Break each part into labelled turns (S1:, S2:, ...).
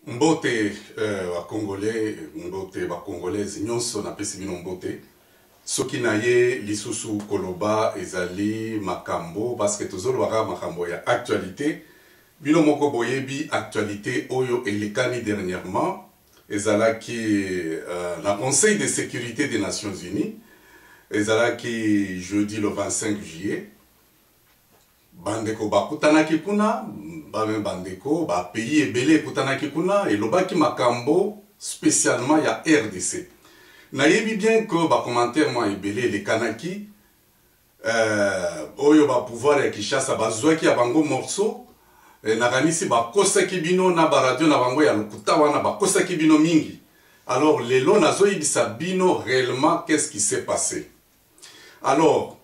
S1: Mbote Congolais, mbote Congolaise, nyonso na pesi bino mbote. Soki na ye lisusu koloba ezali makambo parce que tozolo waka makambo ya actualité. Bino moko boyebi actualité oyo elekani dernièrement ezalaki la Conseil de sécurité des Nations Unies ezalaki jeudi le 25 juillet. Bandeko bakutanaki kuna bandeko ba pays ebele kutanaki kuna elobaki makambo spécialement ya RDC. Nayebi bien que ba commentaire moi ebele le kanaki oyo ba pouvoir ya Kinshasa bazwaki ya bango morceau nakanisi ba kosaki bino na ba radio na bango ya lokuta wana ba kosaki bino mingi. Alors lelo nazoyibisa bino réellement qu'est-ce qui s'est passé. Alors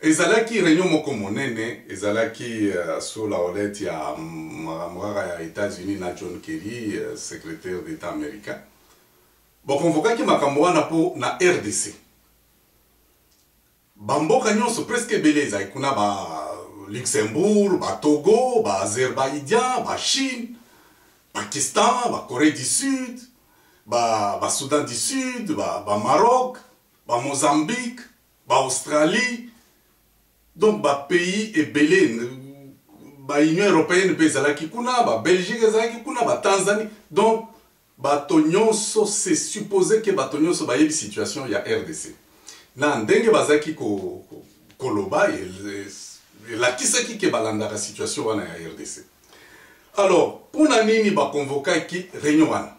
S1: ezalaki réunion moko monene ezalaki sur la houlette ya mwara ya États-Unis na John Kerry, secrétaire d'État américain. Bon convokaki makambo wana po na RDC. Bamboka nyonso presque beleza ikuna ba Luxembourg, ba Togo, ba Azerbaïdjan, ba Chine, Pakistan, ba Corée du Sud, ba Soudan du Sud, ba Maroc, ba Mozambique, ba Australie. Donc, ba pays et belé, ba Union européenne, bezalaki kuna, ba Belgique, bezalaki kuna, ba Tanzanie. Donc, ba tonyonso, c'est supposé que ba tonyonso ba yebi situation ya RDC. Na ndenge bazaki koloba, la kisaki ke balanda la situation wana ya RDC. Alors, pour nini ba convokaki réunion wana.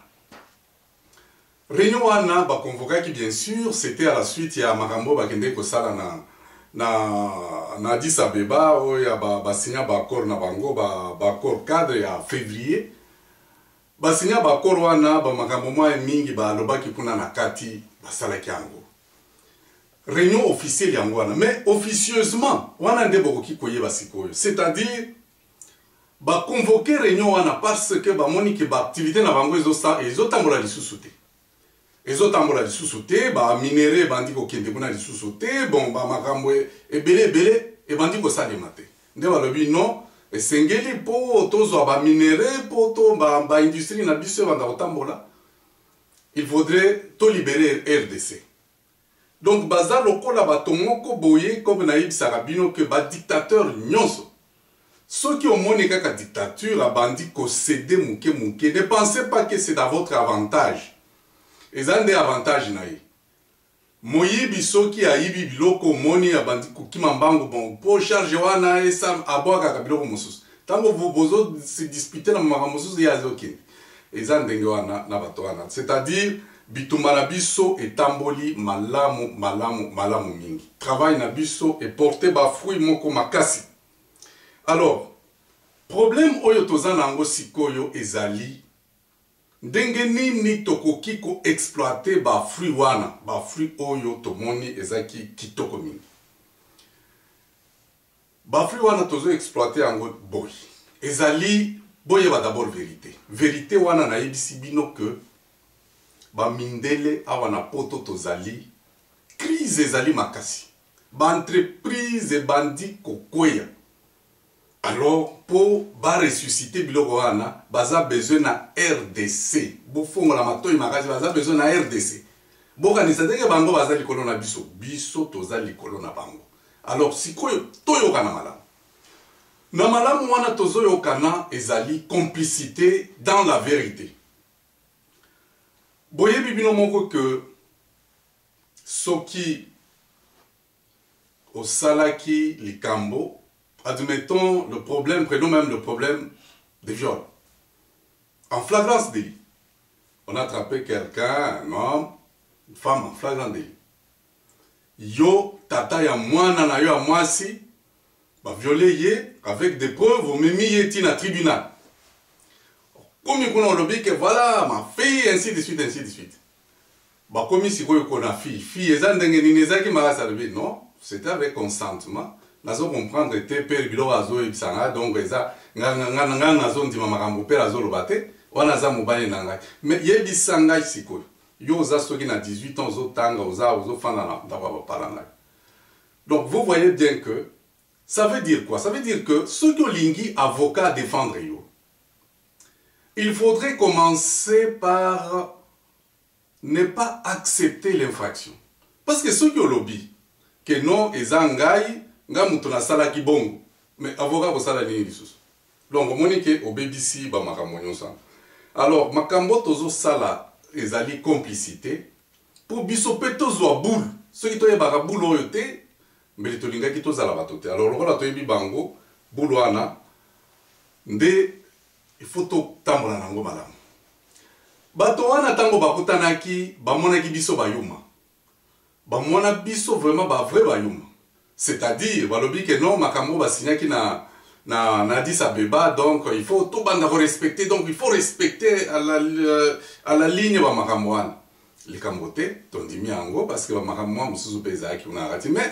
S1: Réunion wana ba convokaki bien sûr, c'était à la suite ya makambo ba kende ko sala na Addis Abeba oya ba signa ba accord na bango ba accord cadre ya février ba signa ba accord wana ba makambo mwa mingi ba lobaki kuna na kati ba salaki yango réunion officielle yango wana mais officieusement wana nde bokoki koyeba sikoyo, c'est-à-dire ba convoquer réunion wana parce que ba moni ke ba activité na bango ezotambola lisusu te. Ezotambola lisusu te, ba minere bandi ko kende kuna lisusu te, bon ba makambo ebele e bandi ko salema te. Nde balobi non, esengeli po tozo ba minere po to ba industrie na biso banda kotambola. Il faudrait to libérer RDC. Donc baza lokola bato moko boye comme na yebisaka bino que ba dictateur nyonso. Ceux qui ont monné kaka dictature a bandi ko céder muke. Ne pensez pas que c'est à votre avantage. Ezan des avantages naï. Moyibi soki ayibi biloko moni abandi kukima mbango bon po charge wana esa aboaka kabiloko mosusu. Tango bozo se disputer na mama mosusu ya zoki. Ezan ndenge wana na bato wana. C'est-à-dire bitumba na biso etamboli malamu mingi. Travail na biso et porter ba fruit moko makasi. Alors, problème oyo tozana ngo sikoyo ezali ndenge nini tokoki ko exploiter ba fruit wana ba fruit oyo tomoni ezaki kitoko mingi ba fruit wana tozo exploiter yango boy ezali boye ba d'abord vérité wana na yebisi bino que ba mindele awana poto tozali crise ezali makasi ba entreprise bandi kokweya. Alors, pour ressusciter biloko wana, baza besoin na RDC. Bofongo la matoi makazi baza besoin na RDC. Boka ni sadeke bango baza likolo na biso. Biso toza likolo na bango. Alors, sikoyo toyo kana malamu. Na malamu wana tozo yo kana ezali complicité dans la vérité. Boye bibino moko que soki osalaki likambo. Admettons le problème, prenons même le problème des viols. En flagrance délit. On a attrapé quelqu'un, un homme, une femme en flagrant délit. Yo, tata ya mwana na yo a mwasi, ba violé ye avec des preuves, au mimi ye tina tribunal. Comme il connaît le que voilà, ma fille, ainsi de suite, ainsi de suite. Bah, comme il s'y connaît fille, ezandenge ni nezaki marasa lebi, non, c'était avec consentement. Nazo comprendre te père bilo azo ibisanga donc eza nga nazo ndima makambo père azo lobate wana za mobali nanga mais yebisanga sikoyo yo za soki na 18 ans zo tanga ozo fana na ndaba parana. Donc vous voyez bien que ça veut dire quoi? Ça veut dire que ceux qui ont lingi avocat défendre yo il faudrait commencer par ne pas accepter l'infraction. Parce que ceux qui ont lobby, que non, ils ont nga sala ki bongo, mais avocat ko sala ni lisusu. Donc monique au BBC ba makambo ça. Alors makambo tozo sala ezali complicité pour biso peto zo boule. Ceux qui toye ba boule oyote, mais to linga ki to zala batote. Alors lokola toyebi bango boule wana nde il faut to tambola nango malamu. Bato wana tango bakutanaki bamonaki biso bayuma. Bamona biso vraiment ba vrai bayuma. C'est-à-dire balobi que non makambo ba signaki na Addis Abeba, donc il faut tout banda respecter, donc il faut respecter à la ligne ba makambo wana. Les kambote tondimi yango parce que ba makambo mususu bezaki una rati mais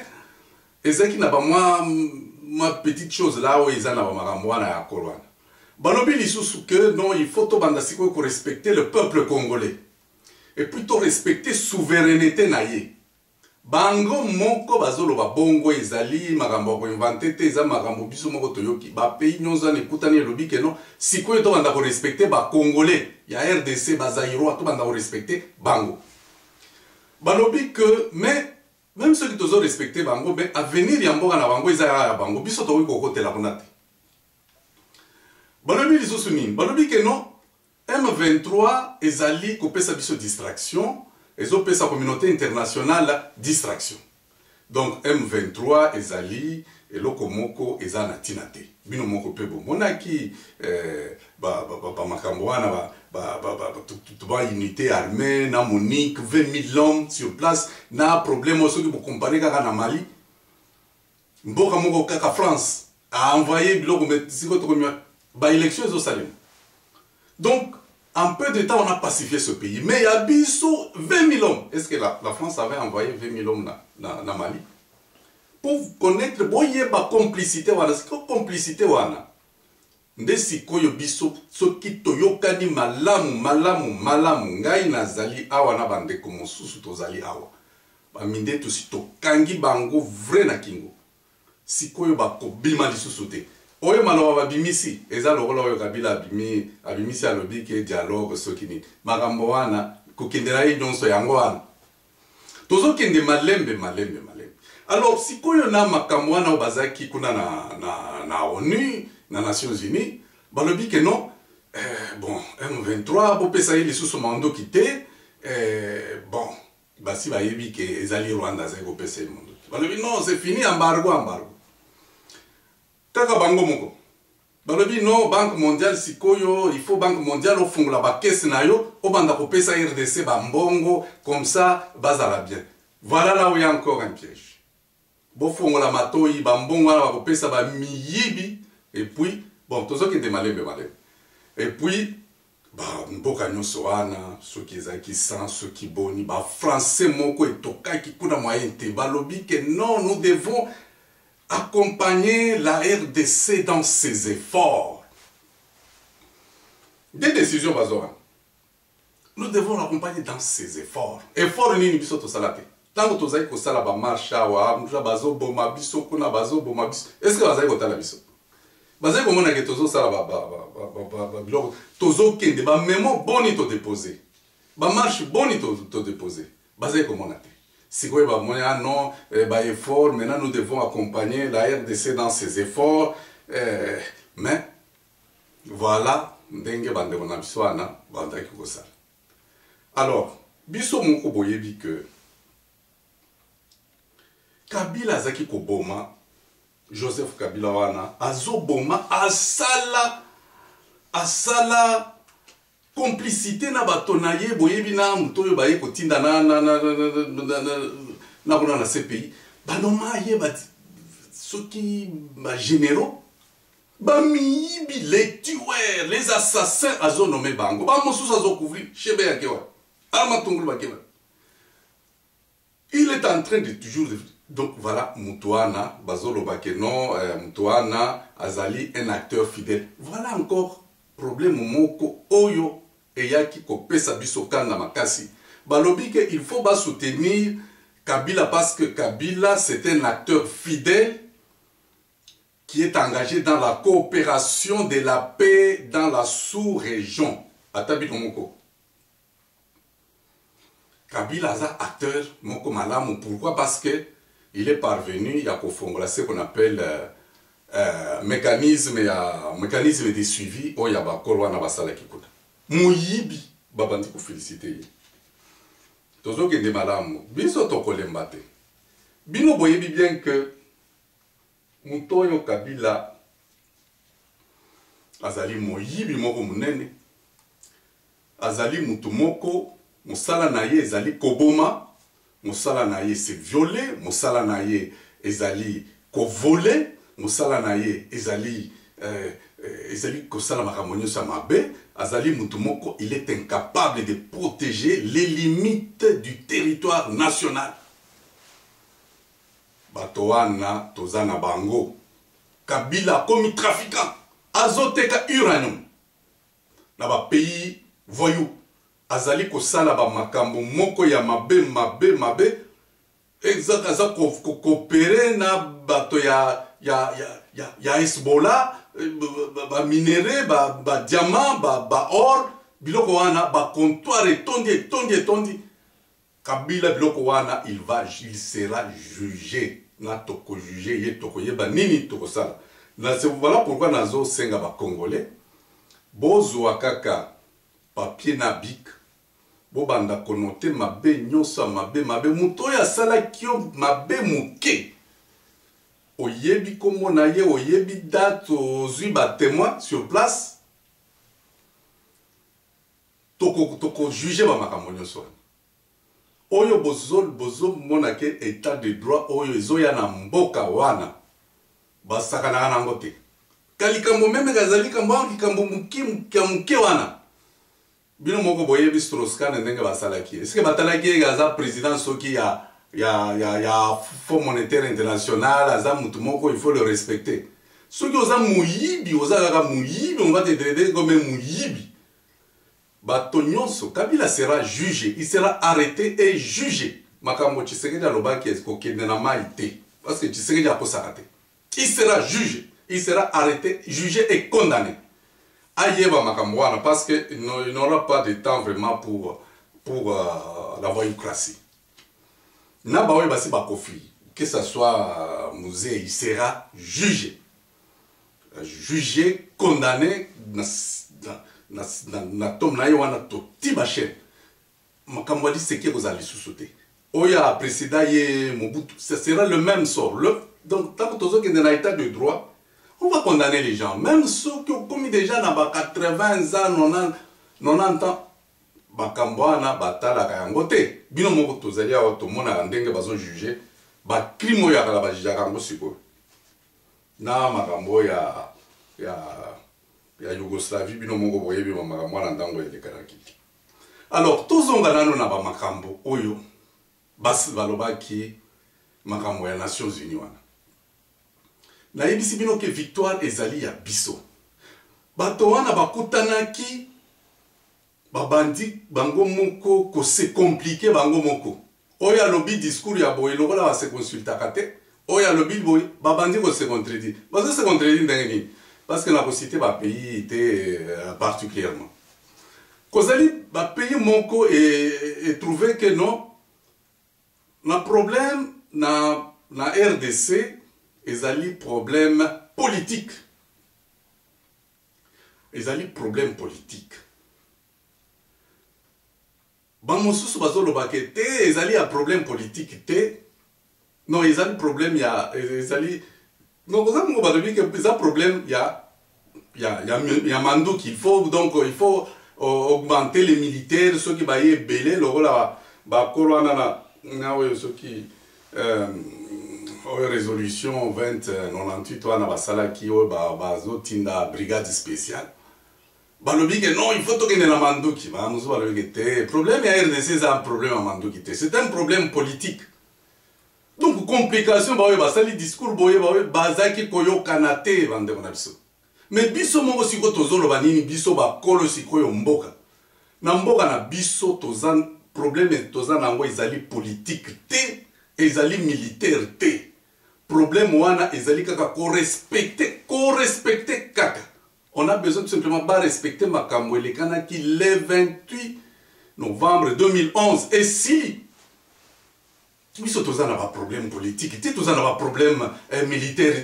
S1: ezaki na ba ma petite chose là où ils en a ba makambo wana ya kolwana. Balobi lisusu que non, il faut tout bandasiko pour respecter le peuple congolais. Et plutôt respecter souveraineté naïe. Bango moko bazolo ba bongo ezali makambo ko inventer te eza makambo biso moko toyoki. Ba pays nyonza ne kutani lobi que non, siko to banda ko respecter ba congolais. Ya RDC ba Zaïrois to banda ko respecter bango. Balobi que mais même ceux qui tozo respecter bango mais avenir ya mboka na bango eza ya bango biso to ko kotela konate. Balobi lisusu nini balobi que non M23 ezali kopesa biso distraction ezopesa communauté internationale distraction. Donc M23 ezali eloko moko eza na tina te bino moko pe bomonaki ba makambo wana ba unité armée na Monique 20 000 hommes sur place na problème aussi que vous comparez kaka na Mali mboka moko kaka France a envoyé biloko metiko to ba élection au Salem. Donc, en peu de temps, on a pacifié ce pays. Mais il y a biso 20 000 hommes. Est-ce que la France avait envoyé 20 000 hommes dans Mali? Pour connaître, bon, il y a une complicité. C'est quoi complicité? Ndesi koyo biso, so ki toyokani malamu, ngai nazali awa na bande komo susu tozali awa. Ba minde to si to kangi bango vrai na kingo. Si koyo ba ko bima lisusu te. Oye maloba babimisi eza lokola oyo Kabila abimisi alobi ke dialogue soki ni makambo wana kokendela ye nyonso yango wana tozokende malembe. Alors sikoyo na makambo wana oyo bazaki kuna na ONU na Nations Unies balobi ke non bon M23 bopesa ye lisusu mandoki te bon basi bayebi ke ezali Rwanda azali kopesa ye mandoki balobi non c'est fini embargo. Kaka bango moko. Balobi non, Banque mondiale sikoyo, il faut Banque mondiale au fond la ba caisse na yo, au banda kopesa RDC ba mbongo, comme ça, bazala bien. Voilà là où il y a encore un piège. Bo fongo la matoi, ba mbongo la ba kopesa ba miyibi, et puis, bon, tozo ki de malembe. Et puis, ba mboka nyonso wana, ceux qui ezaki sans, ceux qui boni, ba français moko etoka ki kuna moyen te, balobi que non, nous devons accompagner la RDC dans ses efforts. Des décisions, Bazora. Nous devons l'accompagner dans ses efforts. Efforts, ni biso to salate. Tant que tozai ko sala ba marcha wa, muja bazo boma biso kuna bazo boma biso. Est-ce que bazai ko tala biso? Bazai ko mona ke tozo sala ba biloko. Tozo kende ba memo boni to déposer. Ba marche boni to déposer. Bazai ko mona te. Si quoi bah moi non bah effort maintenant nous devons accompagner la RDC dans ses efforts mais voilà ndenge bande na biswana banda ki ça. Alors biso moko boyebi que Kabila zaki ko boma Joseph Kabila wana azoboma asala complicité na batonaye boyebi na mutoyo baye kotinda na kuna na CPI banoma ye ba soki ba généraux ba miyibi les tueurs les assassins azo nommé bango ba mosusu azo couvrir chebe yakewa ama tongulu bakewa il est en train de toujours donc voilà mutuana bazolo bakeno mutuana azali un acteur fidèle voilà encore problème moko oyo eyaki kopesa biso kanda makasi balobi que il faut ba soutenir Kabila parce que Kabila c'est un acteur fidèle qui est engagé dans la coopération de la paix dans la sous-région. Atabi Komoko. Kabila est un acteur, Moko Malamu. Pourquoi? Parce que il est parvenu, il y a ce qu'on appelle mécanisme de suivi, où il y a Korwana Basala Kikuda. Mouyibi, Babandi pour féliciter. Tozo Kende Malamu, Biso Tokolembate. Bino Boyebi bien que Mutoyo Kabila Azali Moyibi Moko Munene, Azali Mutumoko, Musala Naye Ezali Koboma, Musala Naye c'est violé, Musala Naye Ezali Kovolé, Musala Naye Ezali Kosala Makamonyo Samabe, Azali Mutumoko, il est incapable de protéger les limites du territoire national. Batoana Tozana Bango, Kabila comme trafiquant, Azoteka uranium, dans le pays voyou. Azali kosala ba makambo moko ya mabe exact aza coopérer na bato ya Hezbollah ba minéré ba diamant ba or biloko wana ba comptoir tondi Kabila biloko wana il sera jugé na toko jugé ye toko yeba nini toko sala na c'est voilà pourquoi nazo senga ba congolais bozo akaka papier na bic bobanda konote mabe nyosa mabe muto ya sala kio mabe muke oyebi komo na ye oyebi date ozwi ba témoin sur place toko juger ba makambo nyonso oyo bozo mona ke état de droit oyo ezoya na mboka wana basakana na ngote kalikambo meme kazali kambo muke wana bino moko boyebi Strauss-Kahn ndenge basalaki est-ce que batalaki gaza président soki ya Fonds monétaire international aza mutu moko il faut le respecter soki oza muyibi oza kaka muyibi on va te traiter comme muyibi bato nyonso Kabila sera jugé, il sera arrêté et jugé. Makambo Tshisekedi alobaki kokende na mai te parce que Tshisekedi a posaka te. Il sera jugé, il sera arrêté, jugé et condamné. Ayeba makambo wana parce que il n'aura pas de temps vraiment pour la voyoucratie. Na bawe basi bakofi, que ce soit musée, il sera jugé. Jugé, condamné na tom na wana to tibache makambo di seki kozali susuté oya président ye Mobutu ce sera le même sort donc tant que tozo que dans l'état de droit on va condamner les gens même ceux qui ont commis déjà na ba 80 ans 90 ans makambo wana batala ka yango te bino moko tozali awa to mona ndenge bazo juger ba crime ya kala ba juger kango siko na makambo ya Yougoslavie bino moko boyebi ba makambo na ndango elekalaki. Alors tozonga nano na ba makambo oyo basi balobaki makambo ya Nations Unies wana. Na yebisi bino ke victoire ezali ya biso. Bato wana bakutanaki babandi bango moko ko se compliqué bango moko. Oya lobi discours ya boye lokola ba se consultaka te. Oya lobi boye babandi ko se contredire. Bazo se contredire ndenge nini? Parce que la cité va pays était particulièrement. Kozali va pays monko et trouvé que non, le problème na RDC ezali problème politique. Ezali problème politique. Ban mosusu bazolo bakete ezali a problème politique te. Non, ezali problème ya ezali donc, vous avez que un problème, il y a Mandou qu'il faut, donc il faut augmenter les militaires, ceux qui baillent belé, le rôle à ceux qui résolution 2098, on a basala qui bazo tinda brigade spéciale. Balobi que non, il faut toquer na Mandou qui va nous voir le problème il y a RDC c'est un problème à Mandou qui c'est un problème politique. Donc, complication, basali discours, bazaki koyo kanate, vande mon abiso. Mais biso mongo siko tozolo banini, biso ba kolo siko yo mboka. Na mboka na biso tozan, problème tozan nango ezali politique te, ezali militaire te. problème wana ezali kaka co-respecter kaka. On a besoin tout simplement de respecter makambo elekana qui le 28 novembre 2011. Et si biso toza na ba problème politique, toza na ba problème militaire,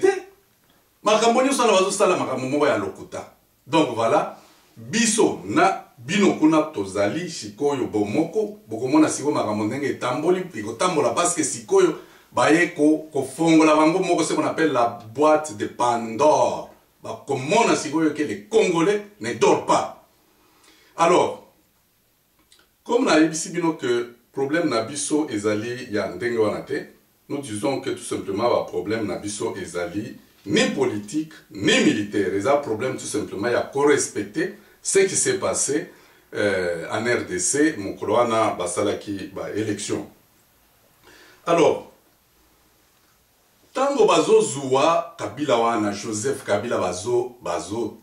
S1: makambo nyonso na bazosala makambo moko ya lokuta. Donc voilà, biso na bino kuna tozali sikoyo bomoko, bokomona sikoyo makambo ndenge etamboli, ikotambola parce que sikoyo baye ko fongola bango moko ce qu'on appelle la boîte de Pandore. Bah, comme on a si que les Congolais ne dorment pas. Alors, comme on a dit que le problème nabiso ezali ya ndenge wanate, nous disons que tout simplement le problème nabiso ezali ni politique ni militaire. Et ça problème tout simplement il y a co-respecter ce qui s'est passé en RDC, mon coloana basalaki ba élection. Alors, tango bazo zuwa Kabila wana Joseph Kabila bazo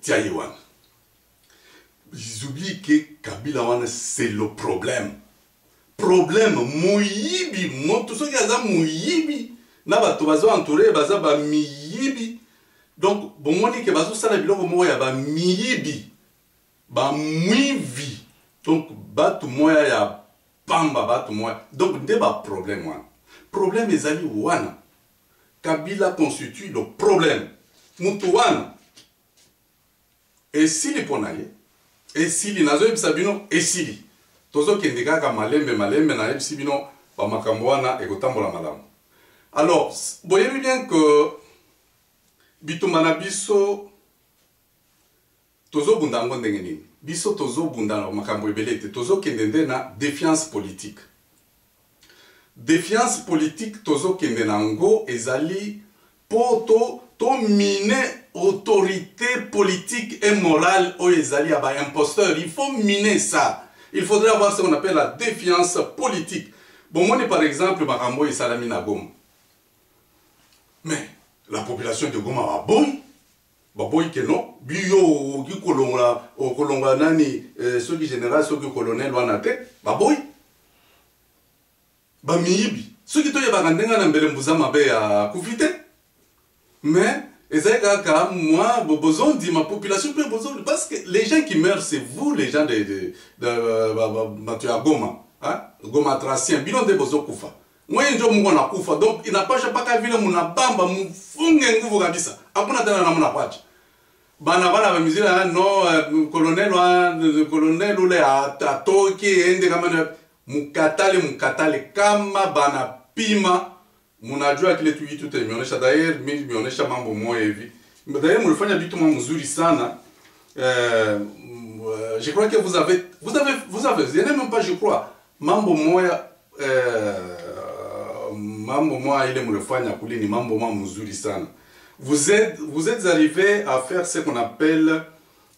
S1: tiaye wana. J'oublie que Kabila wana c'est le problème. Problème muyibi, tout ce qui a muyibi, na bato bazo entouré baza ba miyibi. Donc bon moni que bazo sala biloko moya ba miyibi, ba muivi. Donc bato moya ya pamba bato moya. Donc nde ba problème wana. Problème ezali wana. Kabila constitue le problème. Moutouane. Et si les ponaye, et si les nazo ebisabino, et si les. Tozo kendeka ka malembe na ebisibino, ba makamboana et gotambola malamu. Alors, vous voyez bien que bitumana biso tozo bundango ndenge nini. Biso tozo bundana makambo ebelete, tozo kendende na défiance politique. Défiance politique tozo kende nango ezali poto to miner autorité politique et morale o ezali aba imposteur. Il faut miner ça. Il faudrait avoir ce qu'on appelle la défiance politique. Bon moi par exemple makambo et salami na Goma. Mais la population de Goma va boy. Ba boy que non. Bio ki kolonga nani ceux qui général ceux qui colonel wana te ba boy. Bamiyibi ceux qui toye bakandenga na mbele mbuza mabe ya kufite mais ezaka moi besoin de ma population peut besoin parce que les gens qui meurent c'est vous les gens de Goma hein Goma tracien bilon de bozo kufa moi njo mungo na kufa donc il n'a pas chapaka vile muna bamba mfunge nguvu kabisa hakuna tena namna kwacha bana ba mizira no colonel ule atoki ende kama mukatale kama bana pima munajua kile tu imeonyesha d'ailleurs imeonyesha mambo moja hivi d'ailleurs mlifanya vitu mzuri sana je crois que vous avez je n'ai même pas je crois mambo moja ile mlifanya kule ni mambo mzuri sana vous êtes arrivé à faire ce qu'on appelle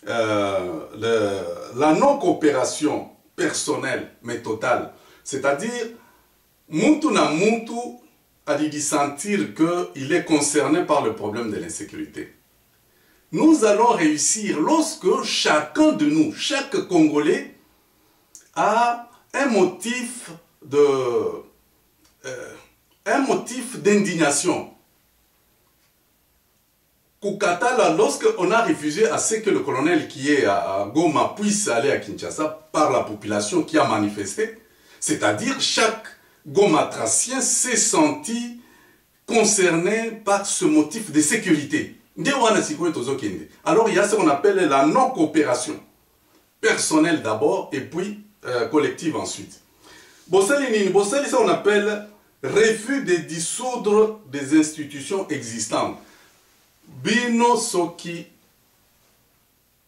S1: la non coopération personnel mais total. C'est-à-dire, Muntu na Muntu a dit sentir qu'il est concerné par le problème de l'insécurité. Nous allons réussir lorsque chacun de nous, chaque Congolais, a un motif d'indignation. Koukatala, lorsqu'on a refusé à ce que le colonel qui est à Goma puisse aller à Kinshasa par la population qui a manifesté, c'est-à-dire chaque Gomatracien s'est senti concerné par ce motif de sécurité. Alors il y a ce qu'on appelle la non-coopération. Personnelle d'abord et puis collective ensuite. Bossali, ça on appelle refus de dissoudre des institutions existantes. Bino soki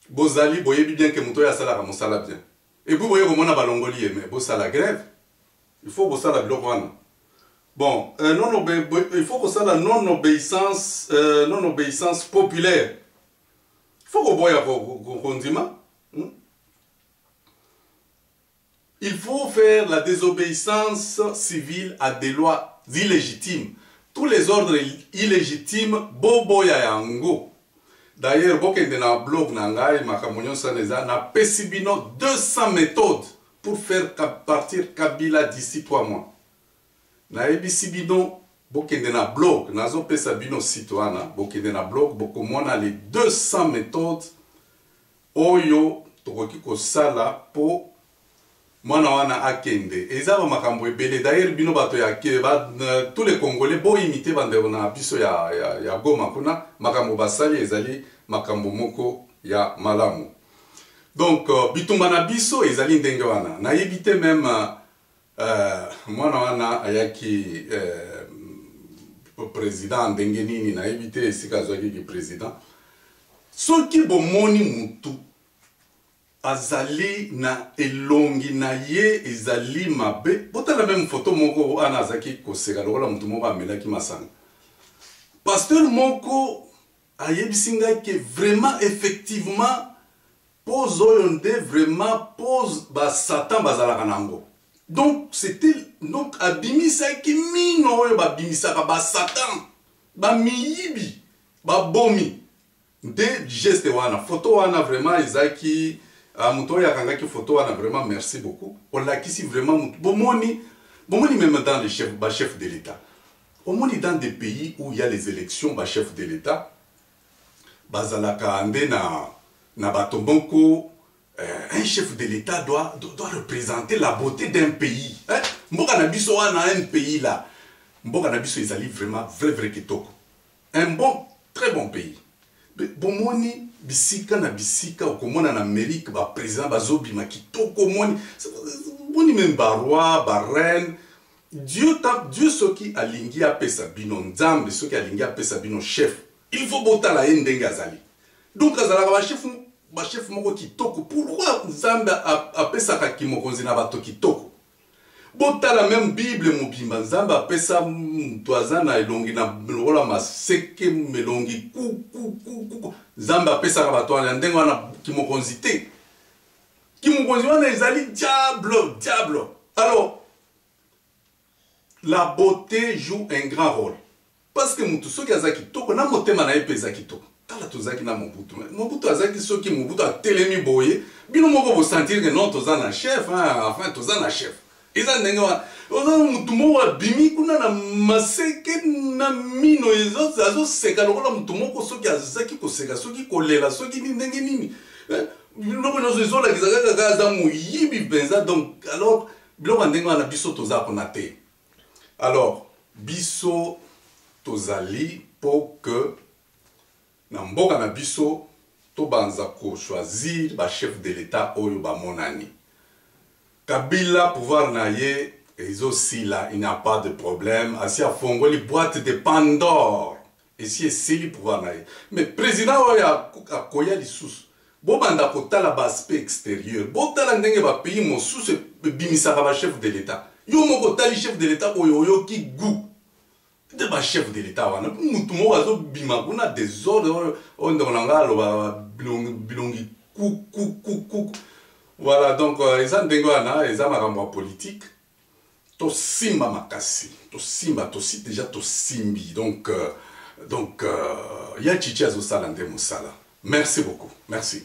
S1: bozali boyebi bien que muto ya sala ka mosala bien. Et puis boye komona balongoli mais bosala grève. Il faut bosala biloko wana. Bon, il faut bosala non obéissance populaire. Il faut que boya kondima. Il faut faire la désobéissance civile à des lois illégitimes. Tous les ordres illégitimes, boboya yango. D'ailleurs, bokende na blog nangai makamonyo saneza na pesibino 200 méthodes pour faire partir Kabila d'ici 3 mois. Na ebisibino bokende na blog, nazo pesa bino site wana, bokende na blog, bokomona les 200 méthodes oyo tokoki kosala po mwana wana akende. Eza ba makambo ebele. D'ailleurs bino bato ya tous les Congolais bo imiter bandeko na biso ya Goma kuna makambo basali ezali makambo moko ya malamu. Donc bitumba na biso ezali ndenge wana. Na yebite même mwana wana ayaki président ndenge nini na yebite esika zwaki ki président. Soki bomoni mutu azali na elongi na ye ezali mabe, botala même photo moko ana azaki koseka lokola mutu moko amelaki masanga. Pasteur moko ayebisi ngai ke vraiment effectivement pose oyo nde vraiment pose ba Satan bazalaka nango. Donc c'était donc abimisaki mino oyo babimisaka ba Satan ba miyibi ba bomi de geste wana photo wana vraiment ezaki muto ya kangaki photo wana vraiment merci beaucoup. On lakisi vraiment muto bomoni même dans les chefs de l'État. Omoni dans des pays où il y a les élections ba chef de l'État bazalaka ande na batombonko. Un chef de l'État doit représenter la beauté d'un pays. Mboka na biso wana un pays là. Mboka na biso ezali vraiment vrai kitoko. Un bon, très bon pays. Bomoni bisika na bisika okomona na Amérique ba président bazobima kitoko moni même ba roi, ba reine. Dieu soki alingi apesa bino nzambe soki alingi apesa bino chef. Il faut botala ye ndenge azali. Donc azalaka ba chef moko kitoko. Pourquoi nzambe apesaka kimokonzi na bato kitoko? Botala même Bible mobimba nzambe apesa mutu aza na elongi na lokola maseke melongi ku nzambe apesaka bato wana ndenge wana kimokonzi te. Kimokonzi wana ezali diable. Alors la beauté joue un grand rôle. Parce que mutu soki aza kitoko na motema na ye pe eza kitoko. Tala tozaki na Mobutu azaki soki Mobutu atelemi boye bino moko bo sentir que non toza na chef enfin toza na chef. Eza ndenge wana oza mutu moko abimi kuna na maseke na mino azo seka lokola mutu moko soki azaki koseka soki kolela soki ndenge nini biloko nyonso ezolakisa kaka aza moyibi mpenza. Donc alors biloko ndenge wana biso toza mpona te. Alors biso tozali po que na mboka na biso tobanza ko choisir ba chef de l'État oyo ba monani. Kabila pouvoir na ye ezosila, il n'y a pas de problème. Asi afongo li boîte de Pandore. Et si esili pouvoir na ye. Mais président oyo akoya lisusu. Bo banda kotala ba aspect extérieur. Bo tala ndenge ba pays mosusu bimisaka ba chef de l'État. Yo moko tali chef de l'État oyo ki goût. De ba chef de l'État wana mutu moko azo bima kuna désordre on ndonga lo bilongi ku. Voilà, donc eza ndenge wana eza makambo politique to simba makasi to simba to si déjà to simbi donc ya chichi azo sala nde mosala. Merci beaucoup, merci.